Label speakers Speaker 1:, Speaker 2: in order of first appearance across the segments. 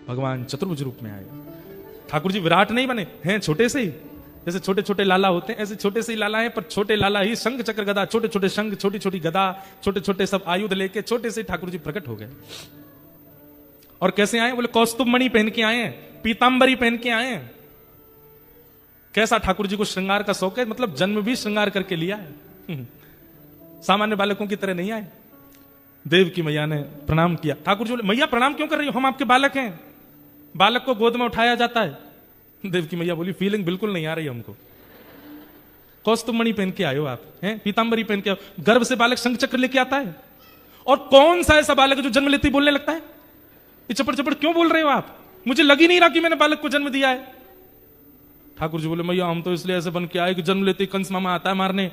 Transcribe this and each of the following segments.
Speaker 1: भगवान चतुर्भुज रूप में आए। ठाकुर जी विराट नहीं बने, हैं छोटे से ही, जैसे छोटे छोटे लाला होते हैं ऐसे छोटे से ही लाला हैं, पर छोटे लाला ही शंख चक्र गदा, छोटे छोटे शंख, छोटी छोटी गदा, छोटे छोटे सब आयुध लेके छोटे से ठाकुर जी प्रकट हो गए। और कैसे आए? बोले कौस्तुभ मणि पहन के आए हैं, पीतांबरी पहन के आए हैं। कैसा ठाकुर जी को श्रृंगार का शौक है, मतलब जन्म भी श्रृंगार करके लिया है। सामान्य बालकों की तरह नहीं आए। देव की मैया ने प्रणाम किया। ठाकुर जी बोले मैया प्रणाम क्यों कर रही हो, हम आपके बालक हैं। बालक को गोद में उठाया जाता है। देव की मैया बोली फीलिंग बिल्कुल नहीं आ रही हमको। कौस्तुभ मणि पहन के आयो आप, हैं पीतांबरी पहन के आयो, गर्भ से बालक शंख चक्र लेके आता है। और कौन सा ऐसा बालक है जो जन्म लेते ही बोलने लगता है? ये चपड़ चपड़ क्यों बोल रहे हो आप? मुझे लग ही नहीं रहा कि मैंने बालक को जन्म दिया है। ठाकुर जी बोले मैया हम तो इसलिए ऐसे बन के आए कि जन्म लेते ही कंस मामा आता है मारने।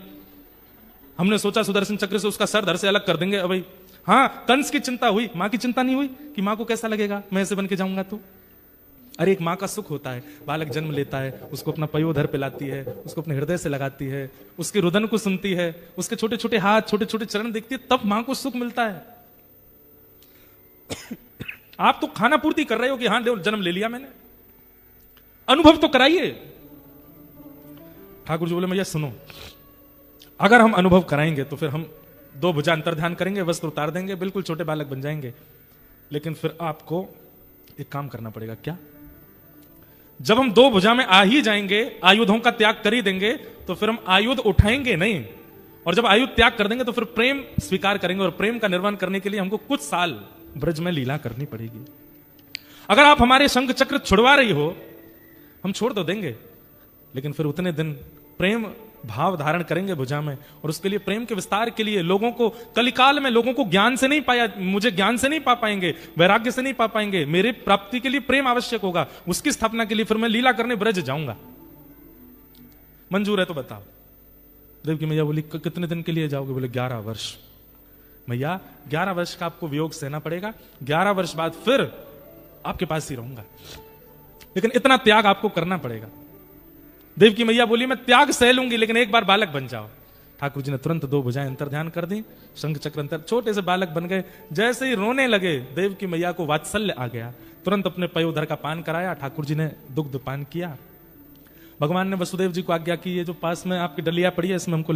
Speaker 1: हमने सोचा सुदर्शन चक्र से उसका सर धड़ से अलग कर देंगे। अब भाई हाँ, कंस की चिंता हुई, मां की चिंता नहीं हुई कि मां को कैसा लगेगा मैं ऐसे बन के जाऊंगा तो। अरे एक मां का सुख होता है, बालक जन्म लेता है, उसको अपना पयोधर पिलाती है, उसको अपने हृदय से लगाती है, उसके रुदन को सुनती है, उसके छोटे छोटे हाथ, छोटे छोटे चरण देखती है, तब मां को सुख मिलता है। आप तो खाना पूर्ति कर रहे हो कि हाँ जन्म ले लिया मैंने, अनुभव तो कराइए। ठाकुर जी बोले भैया सुनो, अगर हम अनुभव कराएंगे तो फिर हम दो भुजा अंतर ध्यान करेंगे, वस्त्र उतार देंगे, बिल्कुल छोटे बालक बन जाएंगे। लेकिन फिर आपको एक काम करना पड़ेगा। क्या? जब हम दो भुजा में आ ही जाएंगे, आयुधों का त्याग कर ही देंगे, तो फिर हम आयुध उठाएंगे नहीं। और जब आयुध त्याग कर देंगे तो फिर प्रेम स्वीकार करेंगे, और प्रेम का निर्माण करने के लिए हमको कुछ साल ब्रज में लीला करनी पड़ेगी। अगर आप हमारे शंख चक्र छुड़वा रही हो, हम छोड़ तो देंगे, लेकिन फिर उतने दिन प्रेम भाव धारण करेंगे भुजा में। और उसके लिए, प्रेम के विस्तार के लिए, लोगों को कलिकाल में लोगों को ज्ञान से नहीं पाया, मुझे ज्ञान से नहीं पा पाएंगे, वैराग्य से नहीं पा पाएंगे, मेरे प्राप्ति के लिए प्रेम आवश्यक होगा। उसकी स्थापना के लिए फिर मैं लीला करने ब्रज जाऊंगा। मंजूर है तो बताओ। देव की मैया बोली कितने दिन के लिए जाओगे? बोले 11 वर्ष। मैया 11 वर्ष का आपको वियोग सहना पड़ेगा, 11 वर्ष बाद फिर आपके पास ही रहूंगा, लेकिन इतना त्याग आपको करना पड़ेगा। देव की मैया बोली मैं त्याग सह लूंगी, लेकिन एक बार बालक बन जाओ। ठाकुर जी ने तुरंत दो भुजाएं अंतर ध्यान कर दी, शंख चक्र अंतर, छोटे से बालक बन गए। जैसे ही रोने लगे, देव की मैया को वात्सल्य आ गया, तुरंत अपने पयोधर का पान कराया। ठाकुर जी ने दुग्ध पान किया। भगवान ने वसुदेव जी को आज्ञा की, ये जो पास में आपकी डलिया पड़ी है इसमें हमको